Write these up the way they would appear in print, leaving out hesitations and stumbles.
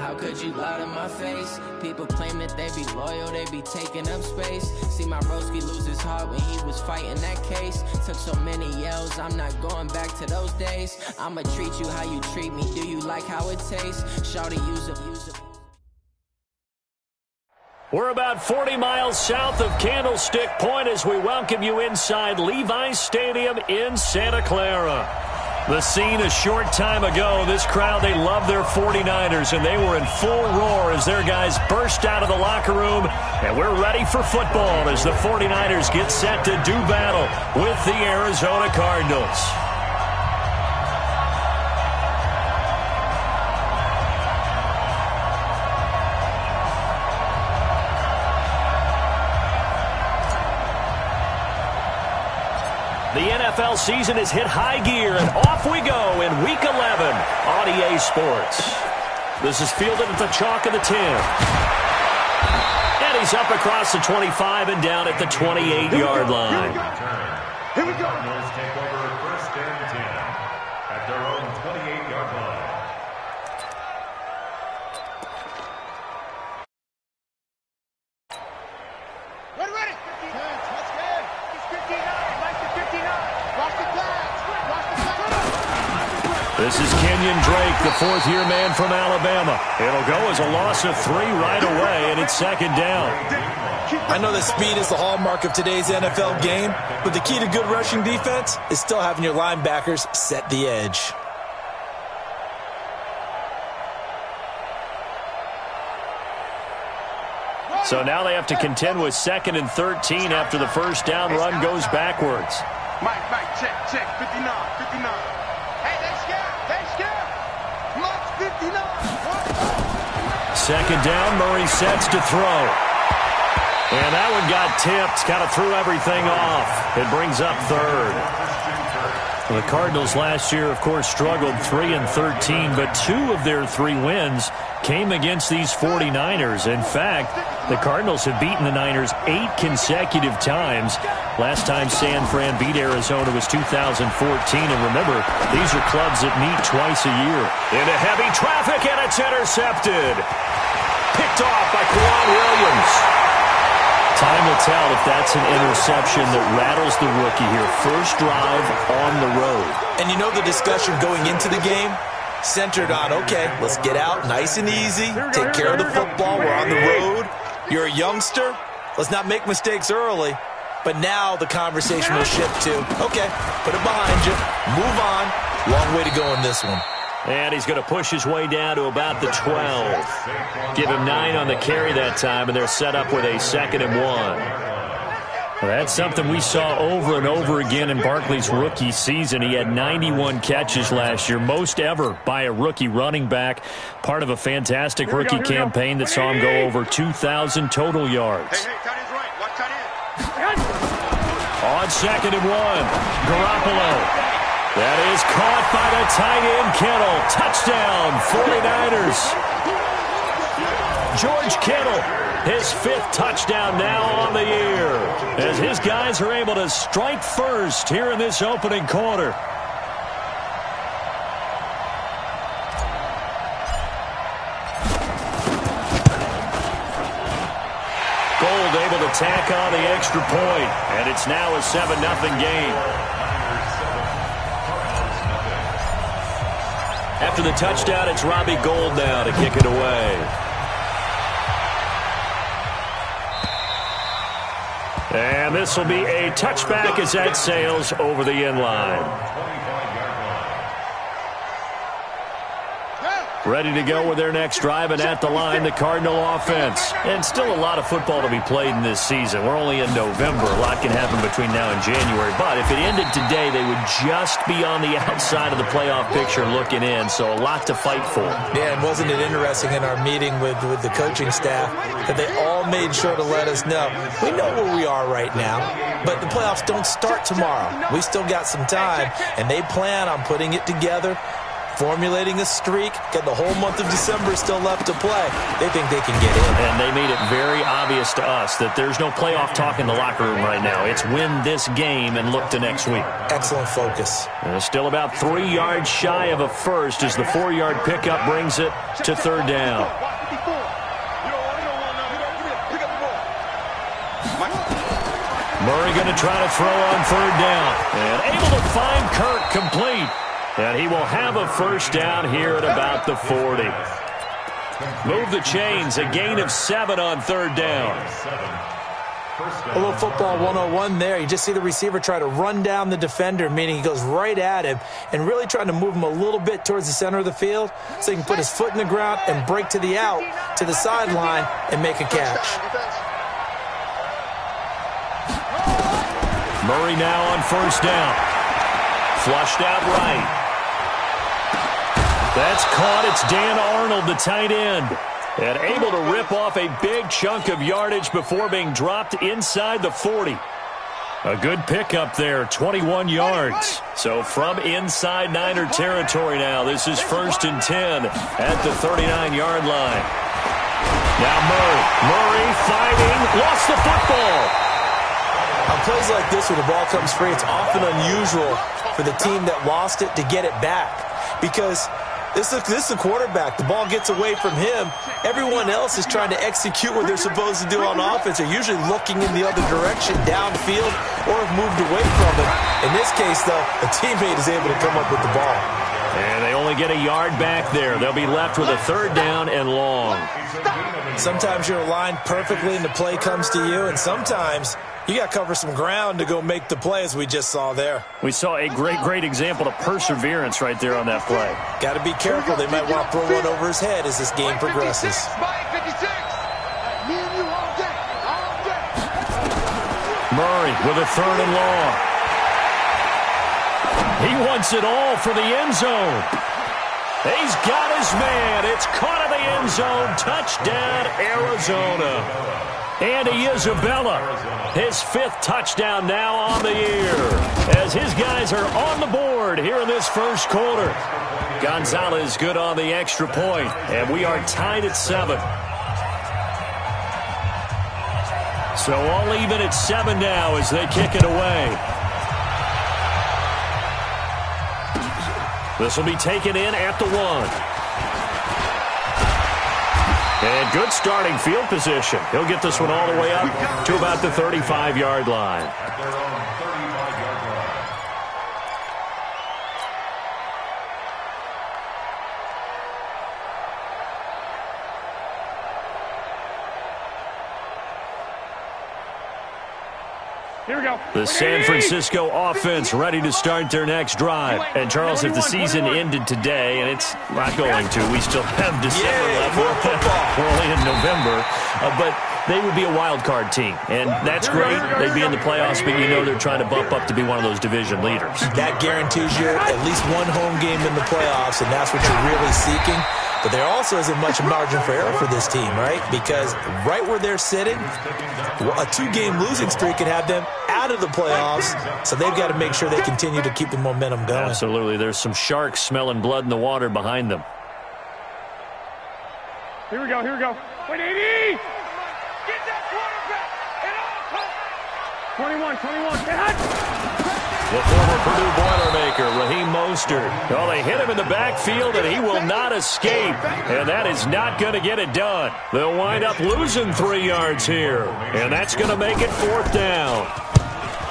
How could you lie to my face? People claim that they be loyal, they be taking up space. See my broski lose his heart when he was fighting that case. Took so many yells, I'm not going back to those days. I'ma treat you how you treat me, do you like how it tastes? Shawty use it. We're about 40 miles south of Candlestick Point as we welcome you inside Levi's Stadium in Santa Clara. The scene a short time ago, this crowd, they love their 49ers, and they were in full roar as their guys burst out of the locker room. And we're ready for football as the 49ers get set to do battle with the Arizona Cardinals. The NFL season has hit high gear, and off we go in Week 11 on EA Sports. This is fielded at the chalk of the 10. And he's up across the 25 and down at the 28-yard line. Here we go. Cardinals take over first and 10 at their own 28-yard line. Ready. Let's go. It's 59. Mike to 59. Watch the flags. Watch the flags. This is Kenyon Drake, the fourth-year man from Alabama. It'll go as a loss of 3 right away, and it's second down. I know that speed is the hallmark of today's NFL game, but the key to good rushing defense is still having your linebackers set the edge. So now they have to contend with 2nd and 13 after the first down run goes backwards. Mike, check. 59. Hey, they scared. Mike, 59. Second down, Murray sets to throw. And that one got tipped, kind of threw everything off. It brings up third. The Cardinals last year, of course, struggled 3 and 13, but 2 of their 3 wins came against these 49ers. In fact, the Cardinals have beaten the Niners 8 consecutive times. Last time San Fran beat Arizona was 2014. And remember, these are clubs that meet twice a year. Into heavy traffic, and it's intercepted. Picked off by Quan Williams. Time will tell if that's an interception that rattles the rookie here. First drive on the road. And you know the discussion going into the game? Centered on, okay, let's get out nice and easy, take care of the football, we're on the road. You're a youngster, let's not make mistakes early. But now the conversation will shift to, okay, put it behind you, move on. Long way to go in this one. And he's going to push his way down to about the 12. Give him 9 on the carry that time, and they're set up with a 2nd and 1. Well, that's something we saw over and over again in Barkley's rookie season. He had 91 catches last year, most ever by a rookie running back, part of a fantastic rookie campaign that saw him go over 2,000 total yards. Hey, tight end's right. Watch tight end. On 2nd and 1, Garoppolo. That is caught by the tight end, Kittle. Touchdown, 49ers. George Kittle, his 5th touchdown now on the year, as his guys are able to strike first here in this opening quarter. Gold able to tack on the extra point, and it's now a 7-0 game. After the touchdown, it's Robbie Gould now to kick it away. And this will be a touchback as that sails over the end line. Ready to go with their next drive, and at the line, the Cardinal offense. And still a lot of football to be played in this season. We're only in November. A lot can happen between now and January. But if it ended today, they would just be on the outside of the playoff picture looking in. So a lot to fight for. Yeah, and wasn't it interesting in our meeting with the coaching staff that they all made sure to let us know, we know where we are right now, but the playoffs don't start tomorrow. We still got some time, and they plan on putting it together formulating a streak. Got the whole month of December still left to play. They think they can get in. And they made it very obvious to us that there's no playoff talk in the locker room right now. It's win this game and look to next week. Excellent focus. And still about 3 yards shy of a first as the 4-yard pickup brings it to third down. Murray going to try to throw on third down. And able to find Kirk complete. And he will have a first down here at about the 40. Move the chains. A gain of 7 on third down. A little football 101 there. You just see the receiver try to run down the defender, meaning he goes right at him and really trying to move him a little bit towards the center of the field so he can put his foot in the ground and break to the out, to the sideline, and make a catch. Murray now on first down. Flushed out right. That's caught. It's Dan Arnold, the tight end. And able to rip off a big chunk of yardage before being dropped inside the 40. A good pickup there, 21 yards. So from inside Niner territory now, this is 1st and 10 at the 39-yard line. Now Murray fighting, lost the football. On plays like this where the ball comes free, it's often unusual for the team that lost it to get it back. Because this is the quarterback. The ball gets away from him. Everyone else is trying to execute what they're supposed to do on offense. They're usually looking in the other direction, downfield, or have moved away from it. In this case, though, a teammate is able to come up with the ball. And they only get a yard back there. They'll be left with a third down and long. Sometimes you're aligned perfectly and the play comes to you, and sometimes you got to cover some ground to go make the play, as we just saw there. We saw a great example of perseverance right there on that play. Got to be careful. They might want to throw one over his head as this game progresses. Murray with a third and long. He wants it all for the end zone. He's got his man. It's caught in the end zone. Touchdown, Arizona. Andy Isabella, his 5th touchdown now on the year, as his guys are on the board here in this first quarter. Gonzalez good on the extra point, and we are tied at 7. So all even at 7 now as they kick it away. This will be taken in at the 1. And good starting field position. He'll get this one all the way up to about the 35-yard line. At their own 35-yard line. Here we go. The San Francisco offense ready to start their next drive. And, Charles, if the season ended today, and it's not going to, we still have December left. We're only in November. But they would be a wild card team. And that's great. They'd be in the playoffs, but you know they're trying to bump up to be one of those division leaders. That guarantees you at least one home game in the playoffs, and that's what you're really seeking. But there also isn't much margin for error for this team, right? Because right where they're sitting, a 2-game losing streak could have them out of the playoffs, so they've got to make sure they continue to keep the momentum going. Absolutely. There's some sharks smelling blood in the water behind them. Here we go. Wait, 80! Get that quarterback! 21, get hot! The former Purdue Boilermaker, Raheem Mostert. Well, they hit him in the backfield, and he will not escape. And that is not going to get it done. They'll wind up losing 3 yards here. And that's going to make it 4th down.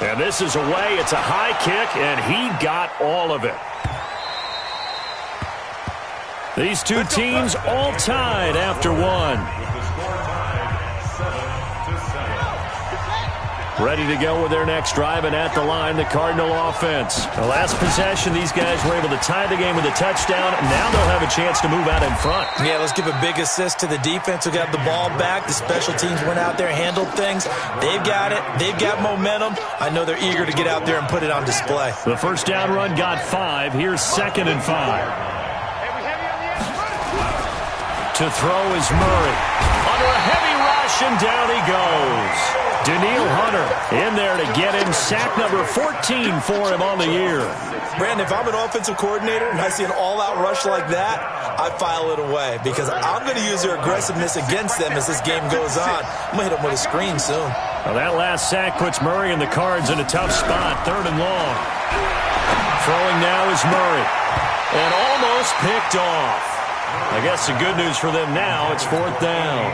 And this is away. It's a high kick, and he got all of it. These two teams all tied after 1. Ready to go with their next drive, and at the line, the Cardinal offense. The last possession, these guys were able to tie the game with a touchdown, and now they'll have a chance to move out in front. Yeah, let's give a big assist to the defense who got the ball back. The special teams went out there, handled things. They've got it. They've got momentum. I know they're eager to get out there and put it on display. The first down run got 5. Here's 2nd and 5. To throw is Murray. Under a heavy rush, rush, and down he goes. Daniil Hunter in there to get him. Sack number 14 for him on the year. Brandon, if I'm an offensive coordinator and I see an all-out rush like that, I file it away because I'm going to use their aggressiveness against them as this game goes on. I'm going to hit them with a screen soon. Well, that last sack puts Murray and the Cards in a tough spot, 3rd and long. Throwing now is Murray. And almost picked off. I guess the good news for them now, it's 4th down.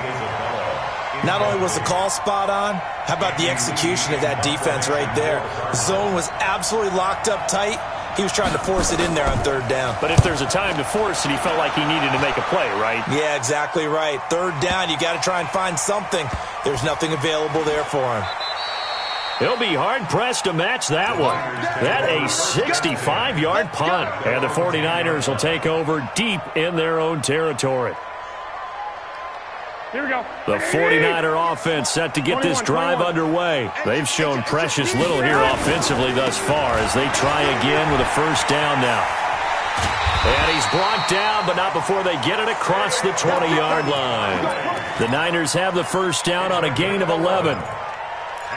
Not only was the call spot on, how about the execution of that defense right there? The zone was absolutely locked up tight. He was trying to force it in there on 3rd down. But if there's a time to force it, he felt like he needed to make a play, right? Yeah, exactly right. 3rd down, you got to try and find something. There's nothing available there for him. He'll be hard-pressed to match that one. That a 65-yard punt. And the 49ers will take over deep in their own territory. Here we go. The 49er offense set to get this drive underway. They've shown precious little here offensively thus far as they try again with a 1st down now. And he's brought down, but not before they get it across the 20-yard line. The Niners have the 1st down on a gain of 11.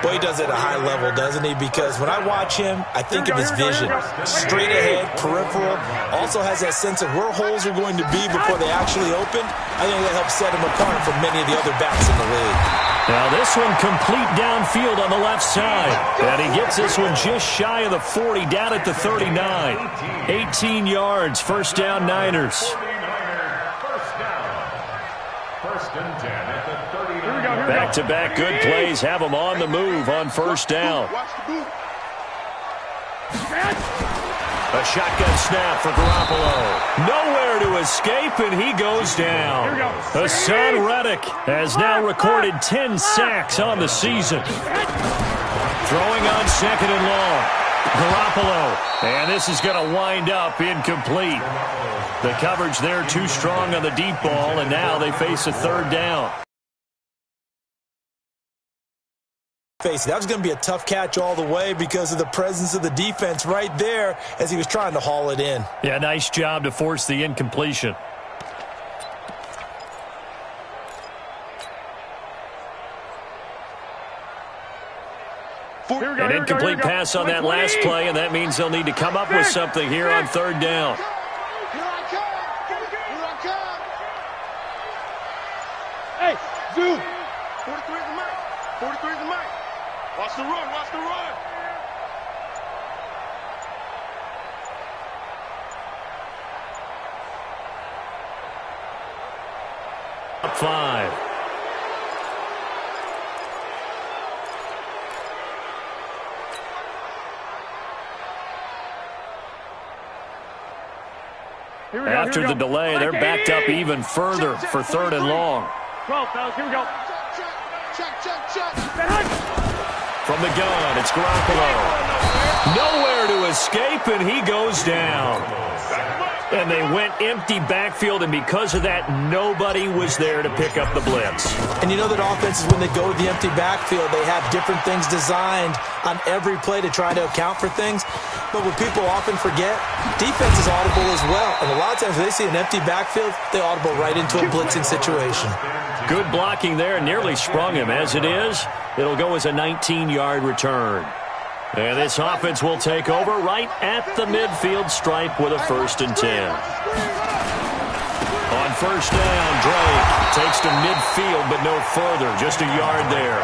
Boy, he does it at a high level, doesn't he? Because when I watch him, I think of his vision. Straight ahead, peripheral. Also has that sense of where holes are going to be before they actually open. I think that helps set him apart from many of the other backs in the league. Now this one complete downfield on the left side. And he gets this one just shy of the 40, down at the 39. 18 yards, 1st down Niners. 1st and 10 at the 39. Back-to-back good plays have them on the move on 1st down. A shotgun snap for Garoppolo. Nowhere to escape, and he goes down. Hassan Reddick has now recorded 10 sacks on the season. Throwing on 2nd and long. Garoppolo. And this is going to wind up incomplete. The coverage there too strong on the deep ball, and now they face a 3rd down. That was going to be a tough catch all the way because of the presence of the defense right there as he was trying to haul it in. Yeah, nice job to force the incompletion. An incomplete pass on that last play, and that means they'll need to come up with something here on 3rd down. Hey, Zoo. 43 is the mic. 43 is the mic. Watch the run. Watch the run. Up 5. After the delay, they're backed up even further for 3rd and long. 12, fellas. Here we go. Check. From the gun, it's Garoppolo. Nowhere to escape, and he goes down. And they went empty backfield, and because of that, nobody was there to pick up the blitz. And you know that offenses, when they go to the empty backfield, they have different things designed on every play to try to account for things. But what people often forget, defense is audible as well. And a lot of times when they see an empty backfield, they audible right into a blitzing situation. Good blocking there, nearly sprung him. As it is, it'll go as a 19-yard return. And this offense will take over right at the midfield stripe with a 1st and 10. On 1st down, Drake takes to midfield, but no further, just a yard there.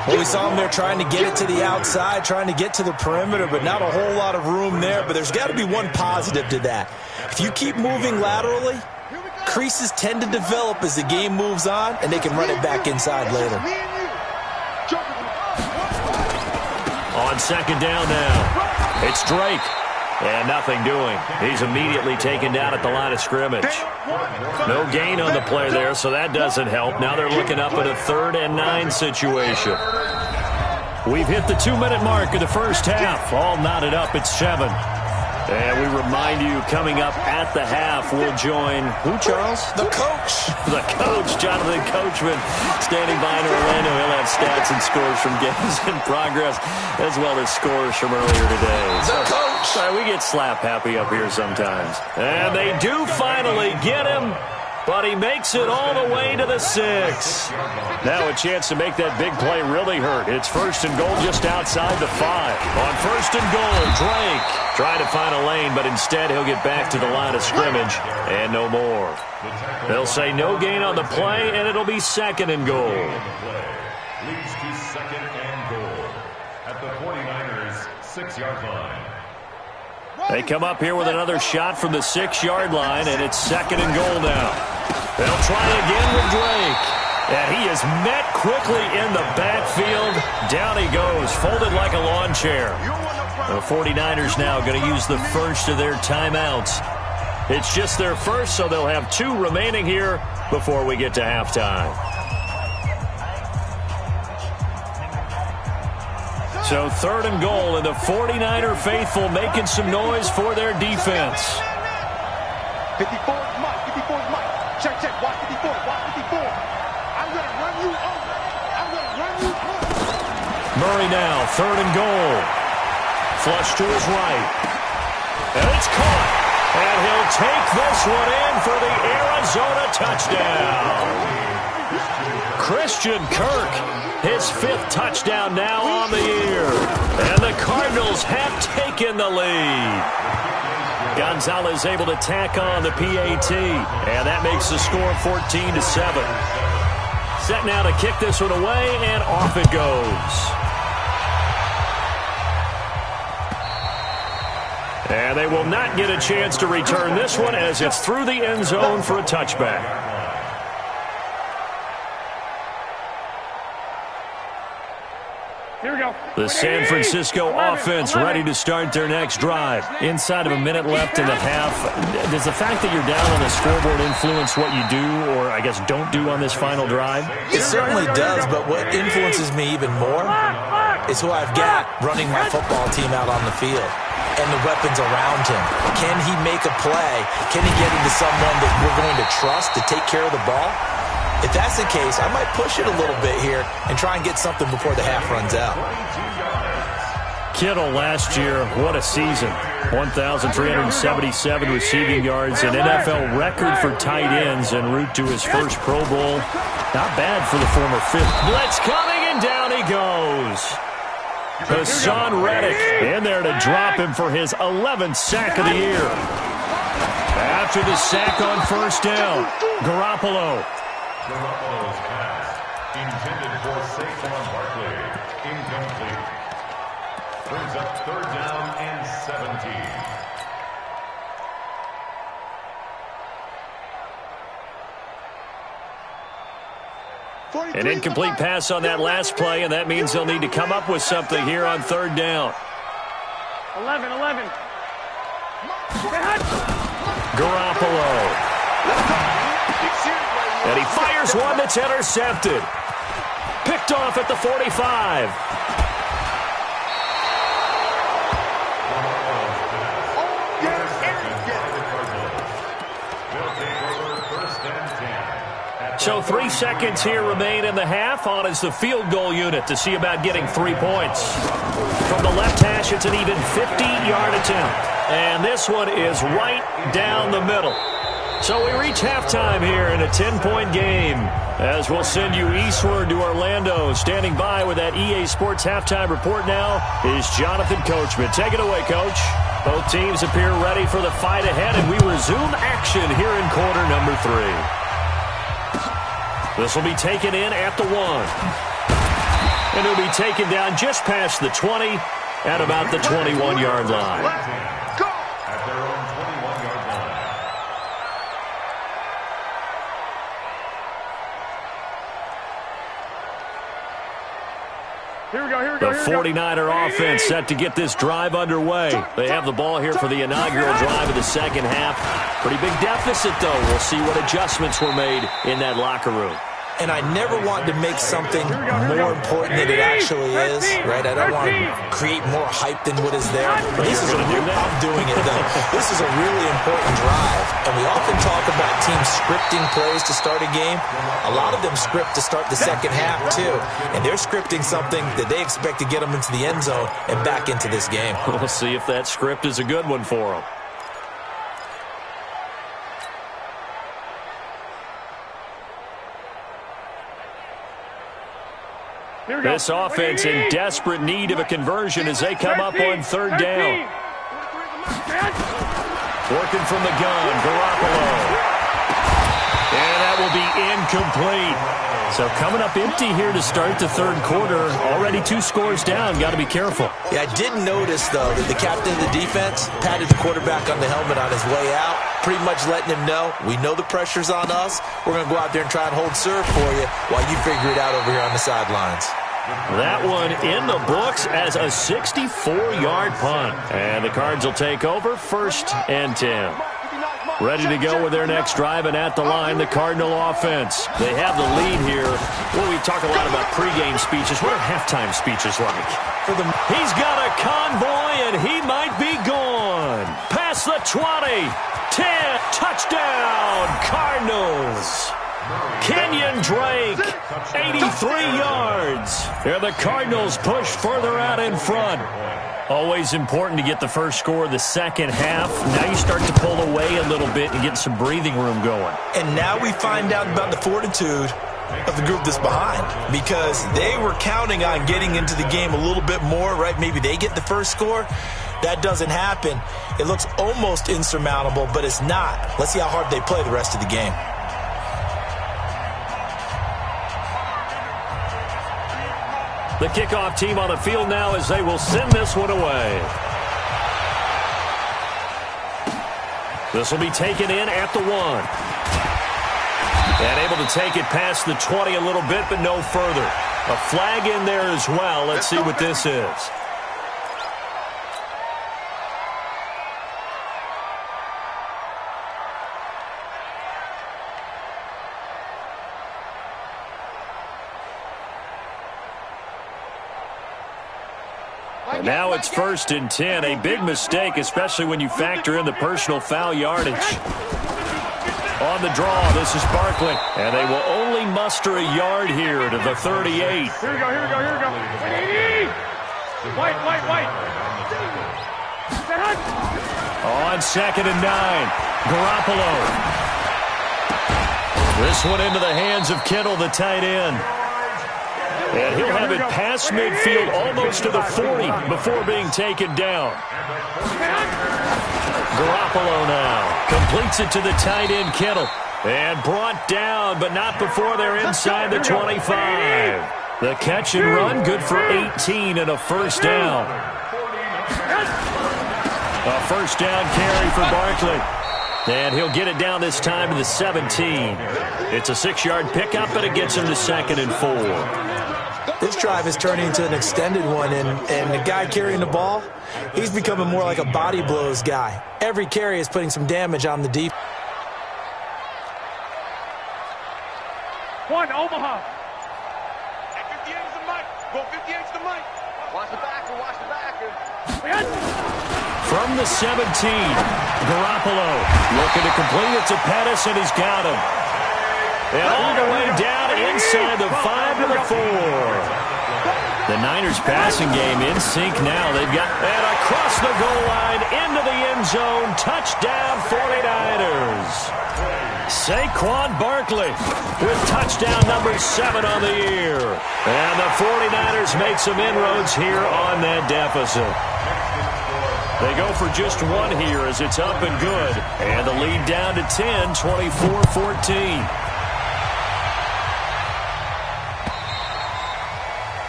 Well, we saw him there trying to get it to the outside, trying to get to the perimeter, but not a whole lot of room there. But there's got to be one positive to that. If you keep moving laterally, creases tend to develop as the game moves on, and they can run it back inside later. On 2nd down now, it's Drake. And nothing doing. He's immediately taken down at the line of scrimmage. No gain on the play there, so that doesn't help. Now they're looking up at a 3rd and 9 situation. We've hit the 2-minute mark of the 1st half. All knotted up at 7. And we remind you, coming up at the half, we'll join, who, Charles? The coach. The coach, Jonathan Coachman, standing by in Orlando. He'll have stats and scores from games in progress, as well as scores from earlier today. The coach. We get slap happy up here sometimes. And they do finally get him. but he makes it all the way to the 6. Now a chance to make that big play really hurt. It's 1st and goal just outside the 5. On 1st and goal, Drake trying to find a lane, but instead he'll get back to the line of scrimmage and no more. They'll say no gain on the play, and it'll be 2nd and goal. Leads to 2nd and goal at the 49ers 6-yard line. They come up here with another shot from the 6-yard line, and it's 2nd and goal now. They'll try again with Drake. And he is met quickly in the backfield. Down he goes, folded like a lawn chair. The 49ers now going to use the first of their timeouts. It's just their first, so they'll have 2 remaining here before we get to halftime. So 3rd and goal, and the 49er faithful making some noise for their defense. 54 is Mike. 54 is Mike. Check, check. Watch 54. Watch 54. I'm going to run you over. I'm going to run you over. Murray now, 3rd and goal. Flush to his right. And it's caught. And he'll take this one in for the Arizona touchdown. Christian Kirk, his 5th touchdown now on the year. And the Cardinals have taken the lead. Gonzalez able to tack on the PAT. And that makes the score 14-7. Set now to kick this one away, and off it goes. And they will not get a chance to return this one as it's through the end zone for a touchback. Here we go. The San Francisco offense ready to start their next drive. Inside of a minute left in the half, does the fact that you're down on the scoreboard influence what you do, or I guess don't do on this final drive? It certainly does, but what influences me even more is who I've got running my football team out on the field and the weapons around him. Can he make a play? Can he get into someone that we're going to trust to take care of the ball? If that's the case, I might push it a little bit here and try and get something before the half runs out. Kittle last year, what a season. 1,377 receiving yards, an NFL record for tight ends en route to his first Pro Bowl. Not bad for the former 5th. Blitz coming, and down he goes. Hassan Reddick in there to drop him for his 11th sack of the year. After the sack on 1st down, Garoppolo. Garoppolo's pass intended for Saquon Barkley. Incomplete. Brings up 3rd down and 17. An incomplete pass on that last play, and that means they'll need to come up with something here on 3rd down. 11. Garoppolo. And he fires one that's intercepted. Picked off at the 45. So 3 seconds here remain in the half. On is the field goal unit to see about getting 3 points. From the left hash, it's an even 50-yard attempt. And this one is right down the middle. So we reach halftime here in a 10-point game. As we'll send you eastward to Orlando. Standing by with that EA Sports halftime report now is Jonathan Coachman. Take it away, Coach. Both teams appear ready for the fight ahead, and we resume action here in quarter number 3. This will be taken in at the 1. And it'll be taken down just past the 20 at about the 21-yard line. At their own 21-yard line. Here we go. The 49er offense set to get this drive underway. They have the ball here for the inaugural drive of the second half. Pretty big deficit, though. We'll see what adjustments were made in that locker room. And I never want to make something more important than it actually is, right? I don't want to create more hype than what is there. This is I'm doing it, though. This is a really important drive. And we often talk about teams scripting plays to start a game. A lot of them script to start the second half, too. And they're scripting something that they expect to get them into the end zone and back into this game. We'll see if that script is a good one for them. This offense in desperate need of a conversion as they come up on third down. Working from the gun, Garoppolo. And that will be incomplete. So coming up empty here to start the third quarter. Already 2 scores down. Got to be careful. Yeah, I did notice, though, that the captain of the defense patted the quarterback on the helmet on his way out, pretty much letting him know, we know the pressure's on us. We're going to go out there and try and hold serve for you while you figure it out over here on the sidelines. That one in the books as a 64-yard punt. And the Cards will take over 1st and 10. Ready to go with their next drive, and at the line, the Cardinal offense. They have the lead here. Well, we talk a lot about pregame speeches. What are halftime speeches like? He's got a convoy, and he might be gone. Past the 20. 10. Touchdown, Cardinals. Kenyon Drake, 83 yards. And the Cardinals push further out in front. Always important to get the first score of the second half. Now you start to pull away a little bit and get some breathing room going. And now we find out about the fortitude of the group that's behind, because they were counting on getting into the game a little bit more, right? Maybe they get the first score. That doesn't happen. It looks almost insurmountable, but it's not. Let's see how hard they play the rest of the game. The kickoff team on the field now as they will send this one away. This will be taken in at the 1. And able to take it past the 20 a little bit, but no further. A flag in there as well. Let's see what this is. Now it's 1st and 10. A big mistake, especially when you factor in the personal foul yardage. On the draw, this is Barkley. And they will only muster a yard here to the 38. Here we go. White. On 2nd and 9. Garoppolo. This one into the hands of Kittle, the tight end. And he'll have it past midfield almost to the 40 before being taken down. Garoppolo now completes it to the tight end, Kittle. And brought down, but not before they're inside the 25. The catch and run, good for 18 and a first down. A first down carry for Barkley. And he'll get it down this time to the 17. It's a 6-yard pickup, but it gets him to 2nd and 4. This drive is turning into an extended one, and the guy carrying the ball, he's becoming more like a body blows guy. Every carry is putting some damage on the defense. 1, Omaha. At 58's the mic. Go 58's the mic. Watch the backer. From the 17, Garoppolo looking to complete it to Pettis, and he's got him. And all the way down inside the 5 to the 4. The Niners passing game in sync now. They've got that across the goal line into the end zone. Touchdown 49ers. Saquon Barkley with touchdown number 7 on the year. And the 49ers make some inroads here on that deficit. They go for just 1 here as it's up and good. And the lead down to 10, 24-14.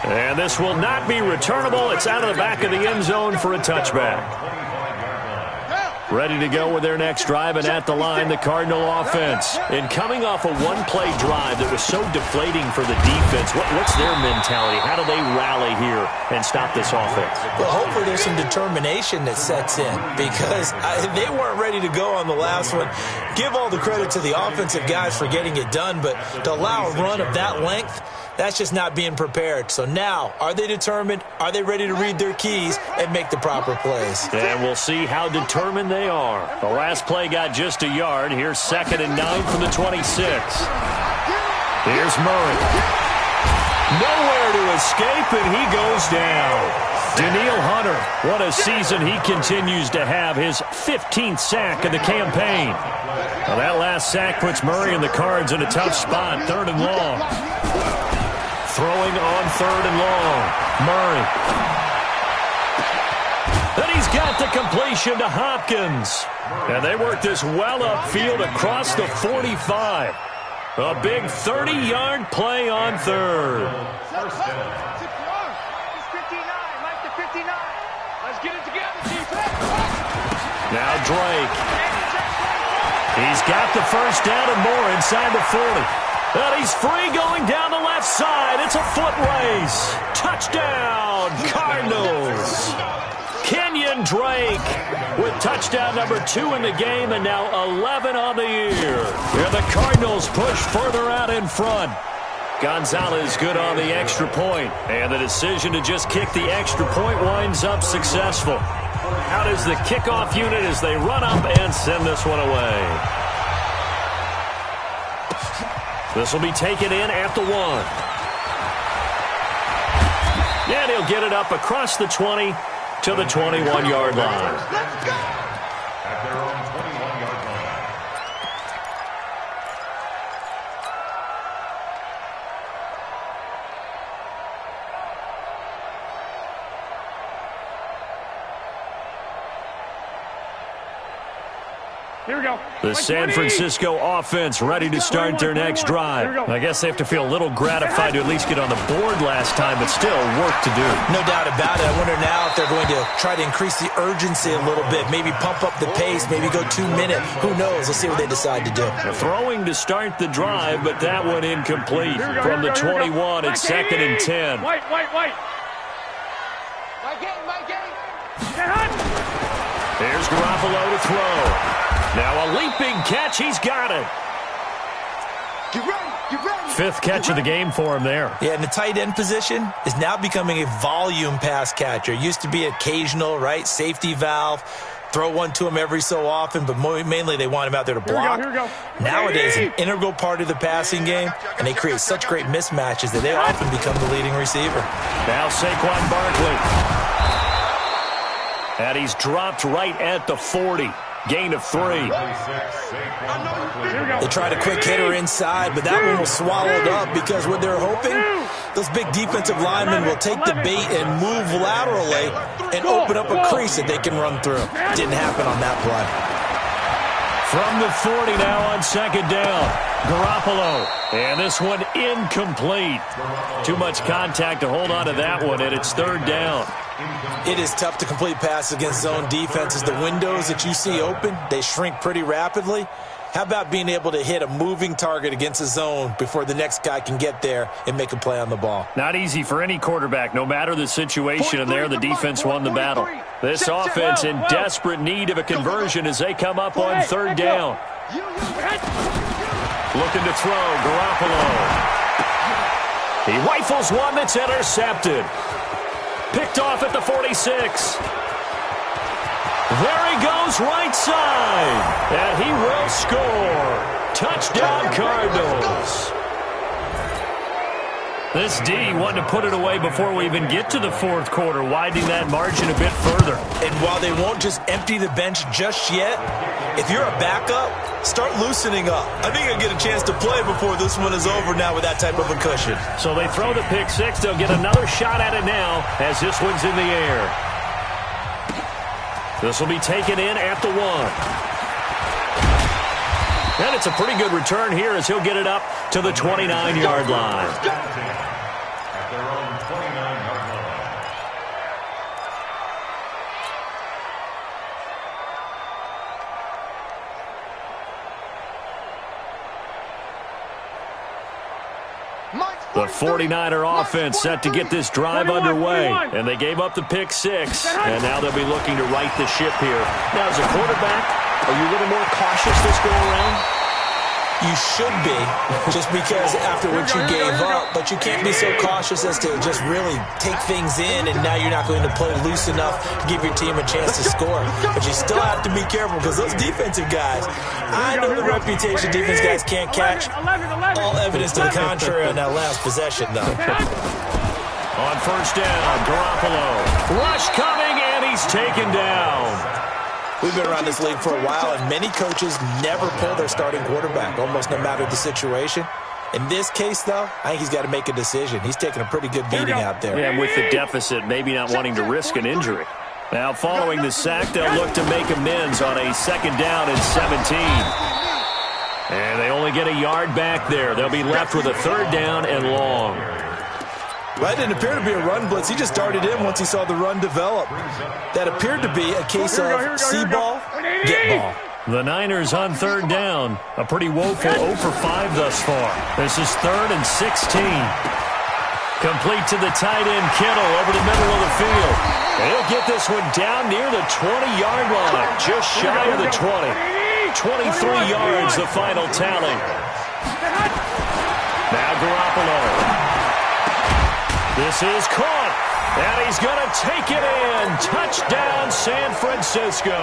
And this will not be returnable. It's out of the back of the end zone for a touchback. Ready to go with their next drive, and at the line, the Cardinal offense. And coming off a one-play drive that was so deflating for the defense, what's their mentality? How do they rally here and stop this offense? Well, hopefully there's some determination that sets in, because they weren't ready to go on the last one. Give all the credit to the offensive guys for getting it done, but to allow a run of that length, that's just not being prepared. So now, are they determined? Are they ready to read their keys and make the proper plays? And we'll see how determined they are. The last play got just a yard. Here's 2nd and 9 from the 26. Here's Murray. Nowhere to escape, and he goes down. Danielle Hunter, what a season he continues to have. His 15th sack of the campaign. Well, that last sack puts Murray and the Cards in a tough spot. 3rd and long. throwing on 3rd and long. Murray. And he's got the completion to Hopkins. And they work this well upfield across the 45. A big 30-yard play on 3rd. First down. 59, Mike to 59. Let's get it together, defense. Now Drake. He's got the first down and more inside the 40. And he's free going down the left side. It's a foot race. Touchdown, Cardinals. Kenyon Drake with touchdown number 2 in the game and now 11 on the year. And the Cardinals push further out in front. Gonzalez good on the extra point. And the decision to just kick the extra point winds up successful. Out is the kickoff unit as they run up and send this one away. This will be taken in at the 1. And he'll get it up across the 20 to the 21-yard line. At their own 21-yard line. Here we go. The San Francisco offense ready to start their next drive. I guess they have to feel a little gratified to at least get on the board last time, but still work to do. No doubt about it. I wonder now if they're going to try to increase the urgency a little bit, maybe pump up the pace, maybe go 2 minute. Who knows? Let's see what they decide to do. Throwing to start the drive, but that one incomplete. From the 21, it's 2nd and 10. White. Here's Garoppolo to throw. Now a leaping catch. He's got it. Get ready. 5th catch of the game for him there. Yeah, and the tight end position is now becoming a volume pass catcher. It used to be occasional, right? Safety valve. Throw one to him every so often, but mainly they want him out there to block. Here we go. Nowadays, an integral part of the passing game, and they create such great mismatches that they often become the leading receiver. Now Saquon Barkley. And he's dropped right at the 40. Gain of 3. They tried a quick hitter inside, but that one was swallowed up because what they're hoping, those big defensive linemen will take the bait and move laterally and open up a crease that they can run through. Didn't happen on that play. From the 40 now on 2nd down. Garoppolo. And this one incomplete. Too much contact to hold on to that one, and it's 3rd down. It is tough to complete passes against zone defenses. The windows that you see open, they shrink pretty rapidly. How about being able to hit a moving target against a zone before the next guy can get there and make a play on the ball? Not easy for any quarterback, no matter the situation, and there the defense won the battle. This offense in desperate need of a conversion as they come up on 3rd down. Looking to throw, Garoppolo. He rifles one that's intercepted. Picked off at the 46. There he goes, right side. And he will score. Touchdown, Cardinals. This D wanted to put it away before we even get to the 4th quarter, widening that margin a bit further. And while they won't just empty the bench just yet, if you're a backup, start loosening up. I think you'll get a chance to play before this one is over now with that type of a cushion. So they throw the pick 6. They'll get another shot at it now as this one's in the air. This will be taken in at the 1. And it's a pretty good return here as he'll get it up to the 29-yard line. At their own 29-yard line. The 49er offense set to get this drive underway. And they gave up the pick 6. And now they'll be looking to right the ship here. Now, as a quarterback, are you a little more cautious this go around? You should be, just because after what you gave up, but you can't be so cautious as to just really take things in, and now you're not going to play loose enough to give your team a chance to score. But you still have to be careful because those defensive guys, I know the reputation defense guys can't catch. All evidence to the contrary on that last possession, though. On 1st down, Garoppolo. Rush coming, and he's taken down. We've been around this league for a while, and many coaches never pull their starting quarterback, almost no matter the situation. In this case, though, I think he's got to make a decision. He's taking a pretty good beating out there. Yeah, and with the deficit, maybe not wanting to risk an injury. Now, following the sack, they'll look to make amends on a 2nd down and 17. And they only get a yard back there. They'll be left with a 3rd down and long. Well, it didn't appear to be a run blitz. He just darted in once he saw the run develop. That appeared to be a case of see ball, get ball. The Niners on 3rd down. A pretty woeful 0 for 5 thus far. This is 3rd and 16. Complete to the tight end, Kittle, over the middle of the field. And he'll get this one down near the 20-yard line, just shy of the 20. 23 yards, the final tally. Now Garoppolo. This is caught, and he's going to take it in. Touchdown, San Francisco.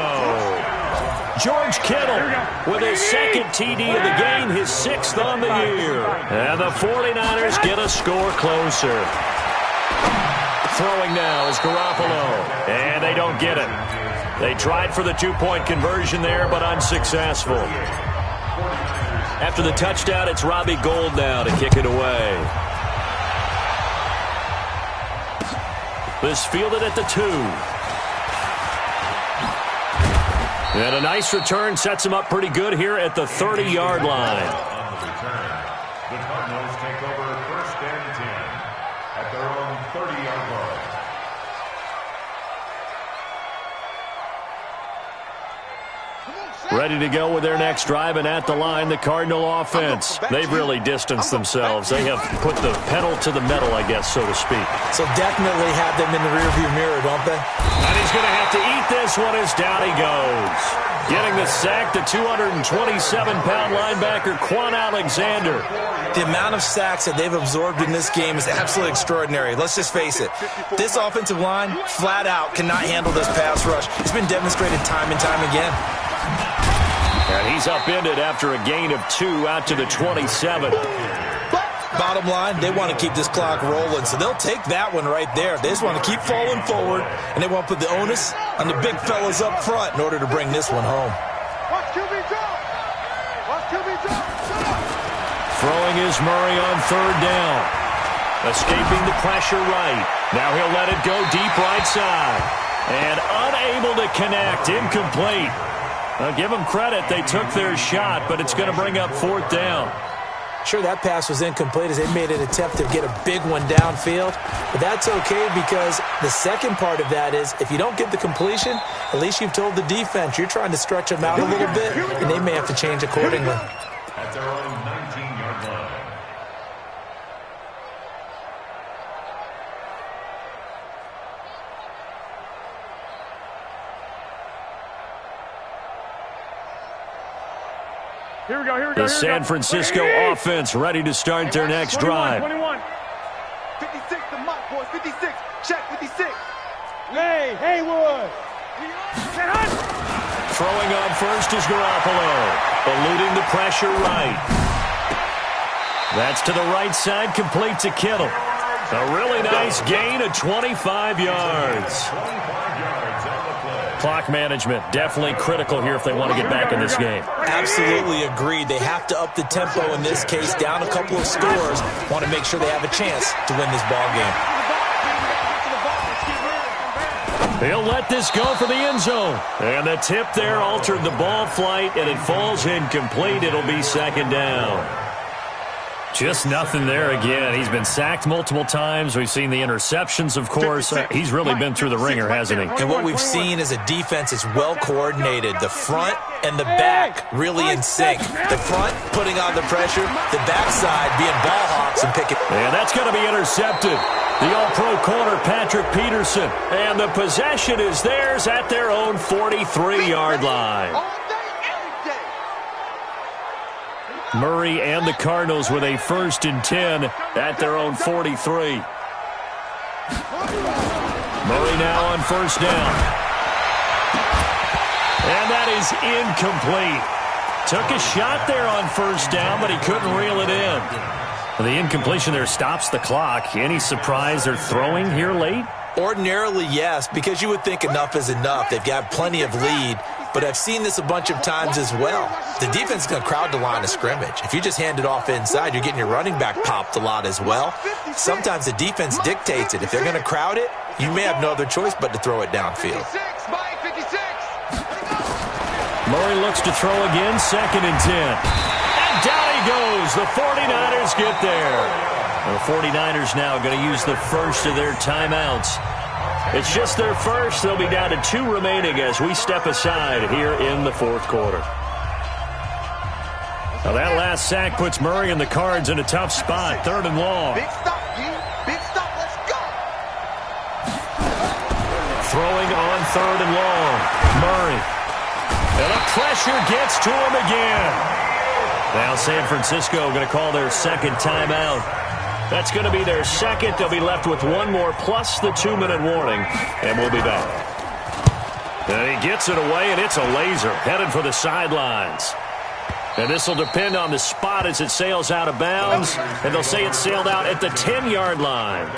George Kittle with his 2nd TD of the game, his 6th on the year. And the 49ers get a score closer. Throwing now is Garoppolo, and they don't get it. They tried for the 2-point conversion there, but unsuccessful. After the touchdown, it's Robbie Gould now to kick it away. This fielded at the 2. And a nice return sets him up pretty good here at the 30-yard line. On the return, the Cardinals take over 1st and 10 at their own 30-yard line. Ready to go with their next drive, and at the line, the Cardinal offense. They've really distanced themselves. They have put the pedal to the metal, I guess, so to speak. So definitely have them in the rearview mirror, don't they? And he's going to have to eat this one as down he goes. Getting the sack, the 227-pound linebacker, Quan Alexander. The amount of sacks that they've absorbed in this game is absolutely extraordinary. Let's just face it. This offensive line, flat out, cannot handle this pass rush. It's been demonstrated time and time again. And he's upended after a gain of 2 out to the 27. Bottom line, they want to keep this clock rolling, so they'll take that one right there. They just want to keep falling forward, and they want to put the onus on the big fellas up front in order to bring this one home. Throwing is Murray on 3rd down. Escaping the pressure right. Now he'll let it go deep right side. And unable to connect, incomplete. I'll give them credit. They took their shot, but it's going to bring up 4th down. Sure, that pass was incomplete as they made an attempt to get a big one downfield. But that's okay because the second part of that is if you don't get the completion, at least you've told the defense you're trying to stretch them out a little bit, and they may have to change accordingly. At their own 19-yard line. Here we go. The San Francisco offense ready to start their next drive. 21. 56 to Mike, boys. 56. Check 56. Hey, Haywood. Throwing on first is Garoppolo. Eluding the pressure right. That's to the right side, complete to Kittle. A really nice gain of 25 yards. 25 yards on the play. Clock management definitely critical here if they want to get back in this game. Absolutely agreed. They have to up the tempo in this case, down a couple of scores. Want to make sure they have a chance to win this ball game. He'll let this go for the end zone. And the tip there altered the ball flight, and it falls incomplete. It'll be 2nd down. Just nothing there again. He's been sacked multiple times. We've seen the interceptions, of course. He's really been through the ringer, hasn't he? And what we've seen is a defense that's well coordinated. The front and the back really in sync. The front putting on the pressure, the backside being ball hawks and picking. And that's going to be intercepted. The all-pro corner, Patrick Peterson. And the possession is theirs at their own 43-yard line. Murray and the Cardinals with a 1st and 10 at their own 43. Murray now on 1st down. And that is incomplete. Took a shot there on 1st down, but he couldn't reel it in. The incompletion there stops the clock. Any surprise they're throwing here late? Ordinarily, yes, because you would think enough is enough. They've got plenty of lead. but I've seen this a bunch of times as well. The defense is going to crowd the line of scrimmage. If you just hand it off inside, you're getting your running back popped a lot as well. Sometimes the defense dictates it. If they're going to crowd it, you may have no other choice but to throw it downfield. Murray looks to throw again, 2nd and 10. And down he goes. The 49ers get there. The 49ers now going to use the first of their timeouts. It's just their first. They'll be down to 2 remaining as we step aside here in the 4th quarter. Now that last sack puts Murray and the Cards in a tough spot. 3rd and long. Big stop, G. Big stop. Let's go. Throwing on 3rd and long. Murray. And the pressure gets to him again. Now San Francisco going to call their 2nd timeout. That's going to be their 2nd. They'll be left with 1 more plus the 2-minute warning. And we'll be back. And he gets it away, and it's a laser headed for the sidelines. And this will depend on the spot as it sails out of bounds. And they'll say it sailed out at the 10-yard line.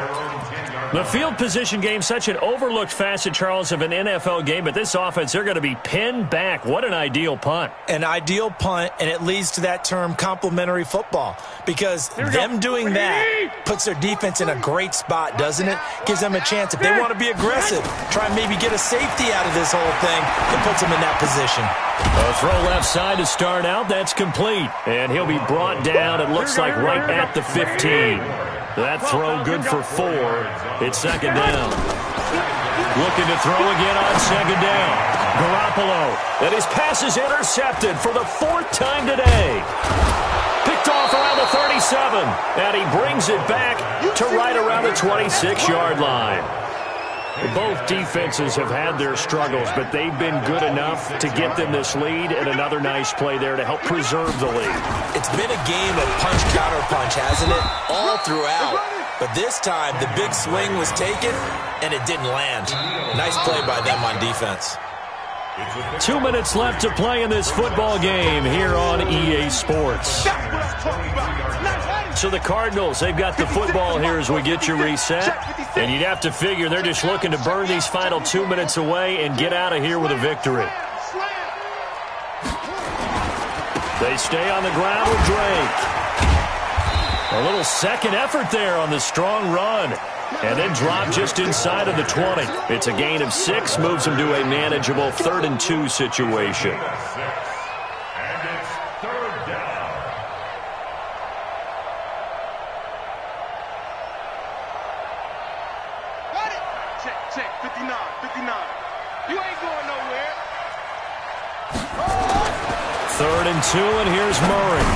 The field position game, such an overlooked facet, Charles, of an NFL game. But this offense, they're going to be pinned back. What an ideal punt. An ideal punt, and it leads to that term complementary football. Because them doing that puts their defense in a great spot, doesn't it? Gives them a chance. If they want to be aggressive, try and maybe get a safety out of this whole thing, it puts them in that position. A throw left side to start out. That's complete. And he'll be brought down, it looks like, right at the 15. That throw good for 4. It's 2nd down. Looking to throw again on 2nd down. Garoppolo. And his pass is intercepted for the 4th time today. Picked off around the 37. And he brings it back to right around the 26-yard line. Both defenses have had their struggles, but they've been good enough to get them this lead, and another nice play there to help preserve the lead. It's been a game of punch-counter-punch, hasn't it? All throughout. But this time, the big swing was taken, and it didn't land. Nice play by them on defense. 2 minutes left to play in this football game here on EA Sports. So the Cardinals, they've got the football here as we get you reset. And you'd have to figure they're just looking to burn these final 2 minutes away and get out of here with a victory. They stay on the ground with Drake. A little second effort there on the strong run. And then drop just inside of the 20. It's a gain of 6, moves them to a manageable 3rd and 2 situation. And it's 3rd down. Got it. Check. 59. You ain't going nowhere. 3rd and 2, and here's Murray.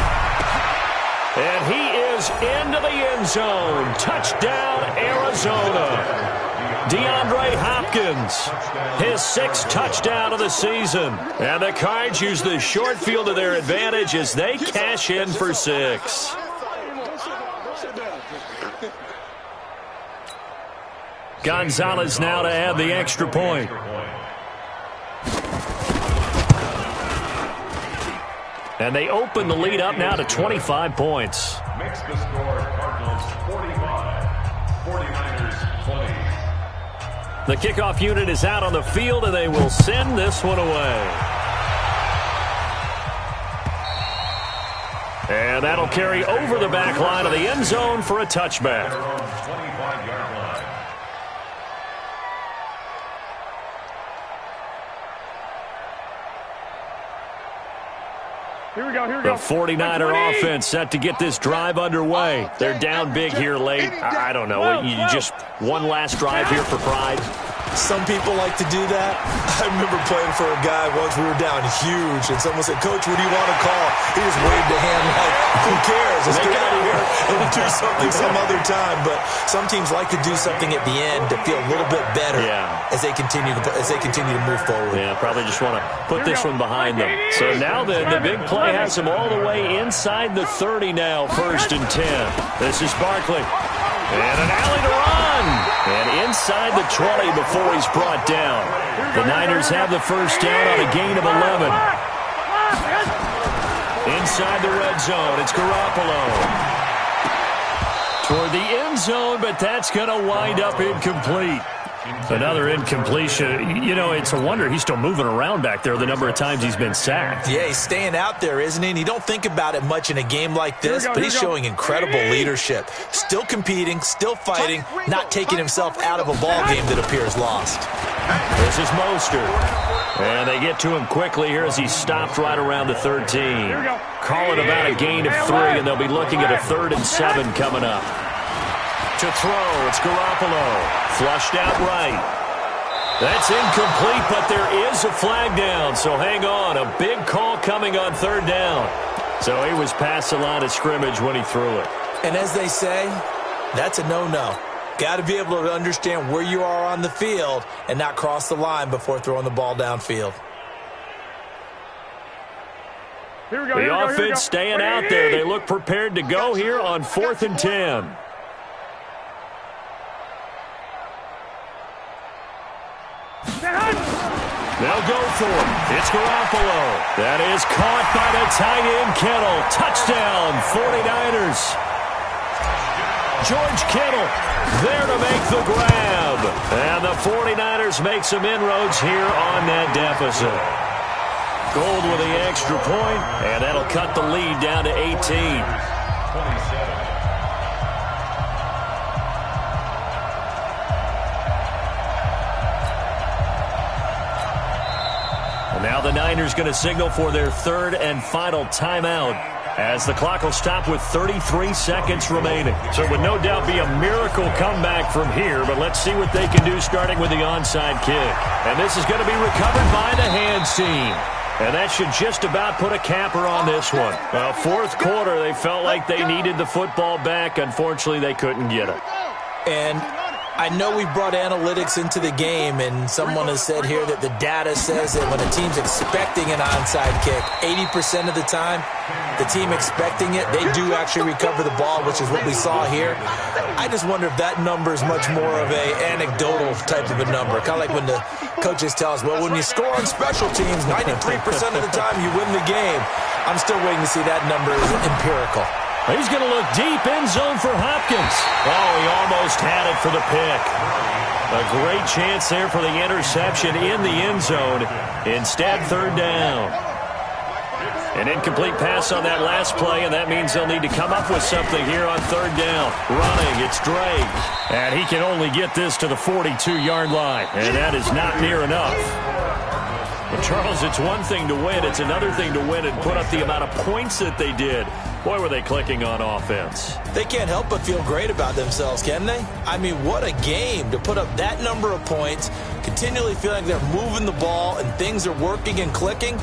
And he is into the end zone. Touchdown, Arizona. DeAndre Hopkins, his 6th touchdown of the season. And the Cards use the short field to their advantage as they cash in for 6. Gonzalez now to add the extra point. And they open the lead up now to 25 points. Makes the score Cardinals 45, 49ers 20. The kickoff unit is out on the field, and they will send this one away. And that'll carry over the back line of the end zone for a touchback. They're on 25-yard line. Here we go. The 49er offense set to get this drive underway. They're down big here late. I don't know. You just one last drive here for pride. Some people like to do that. I remember playing for a guy once. We were down huge, and someone said, "Coach, what do you want to call?" He just waved a hand like, "Who cares? Let's get out of here and do something some other time." But some teams like to do something at the end to feel a little bit better as they continue to move forward. Yeah, probably just want to put this one behind them. So now then, the big play has them all the way inside the 30 now, 1st and 10. This is Barkley. And an alley to run. And inside the 20 before he's brought down. The Niners have the first down on a gain of 11. Inside the red zone, it's Garoppolo. Toward the end zone, but that's going to wind up incomplete. Another incompletion. You know, it's a wonder he's still moving around back there the number of times he's been sacked. Yeah, he's staying out there, isn't he? And you don't think about it much in a game like this, but he's showing incredible leadership. Still competing, still fighting, not taking himself out of a ball game that appears lost. This is Mostert. And they get to him quickly here as he's stopped right around the 13. Call it about a gain of 3, and they'll be looking at a 3rd and 7 coming up. To throw, it's Garoppolo. Flushed out right. That's incomplete, but there is a flag down, so hang on. A big call coming on 3rd down. So he was past the line of scrimmage when he threw it. And as they say, that's a no-no. Got to be able to understand where you are on the field and not cross the line before throwing the ball downfield. The offense staying out there. They look prepared to go here on 4th and 10. They'll go for it. It's Garoppolo. That is caught by the tight end, Kittle. Touchdown, 49ers. George Kittle there to make the grab. And the 49ers make some inroads here on that deficit. Gold with the extra point, and that'll cut the lead down to 18. 27. Now the Niners going to signal for their 3rd and final timeout as the clock will stop with 33 seconds remaining. So it would no doubt be a miracle comeback from here, but let's see what they can do starting with the onside kick. And this is going to be recovered by the hands team. And that should just about put a capper on this one. Well, 4th quarter, they felt like they needed the football back. Unfortunately, they couldn't get it. And I know we brought analytics into the game, and someone has said here that the data says that when a team's expecting an onside kick, 80% of the time, the team expecting it, they do actually recover the ball, which is what we saw here. I just wonder if that number is much more of a anecdotal type of a number. Kind of like when the coaches tell us, well, when you score on special teams, 93% of the time you win the game. I'm still waiting to see that number is empirical. He's going to look deep end zone for Hopkins. Oh, he almost had it for the pick. A great chance there for the interception in the end zone. Instead, 3rd down. An incomplete pass on that last play, and that means they'll need to come up with something here on 3rd down. Running, it's Drake. And he can only get this to the 42-yard line, and that is not near enough. Well, Charles, it's one thing to win. It's another thing to win and put up the amount of points that they did. Boy, were they clicking on offense. They can't help but feel great about themselves, can they? I mean, what a game to put up that number of points, continually feeling like they're moving the ball and things are working and clicking.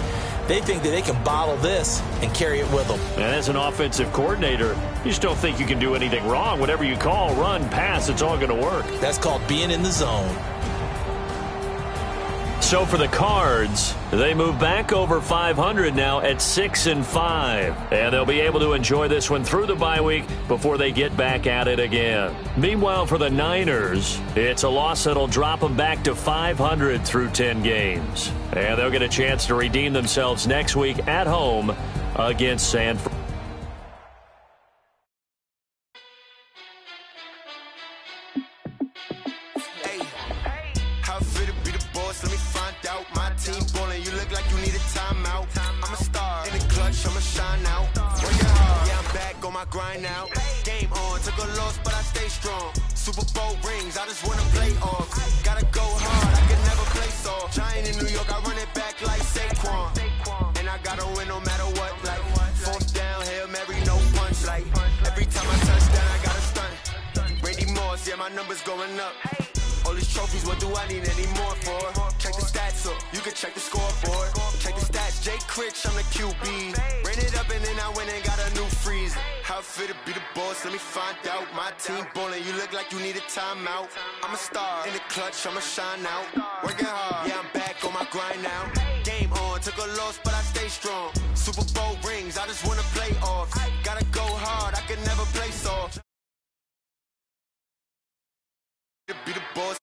They think that they can bottle this and carry it with them. And as an offensive coordinator, you just don't think you can do anything wrong. Whatever you call, run, pass, it's all going to work. That's called being in the zone. So for the Cards, they move back over 500 now at 6-5. And they'll be able to enjoy this one through the bye week before they get back at it again. Meanwhile, for the Niners, it's a loss that'll drop them back to 500 through 10 games. And they'll get a chance to redeem themselves next week at home against San Francisco. Grind out, game on, took a loss, but I stay strong. Super Bowl rings, I just wanna play off. Gotta go hard, I can never play soft. Giant in New York, I run it back like Saquon. And I gotta win no matter what, like 4th down, Hail Mary, no punch. Like every time I touch down, I gotta stunt. Randy Moss, yeah, my numbers going up. All these trophies, what do I need any more for? Check the stats up, you can check the scoreboard. Check the stats, Jay Critch, I'm the QB. Ran it up and then I went and got a new freeze. How it feel to be the boss, let me find out. My team ballin', you look like you need a timeout. I'm a star, in the clutch, I'ma shine out. Working hard, yeah, I'm back on my grind now. Game on, took a loss, but I stay strong. Super Bowl rings, I just wanna play off. Gotta go hard, I can never play soft. Be the boss.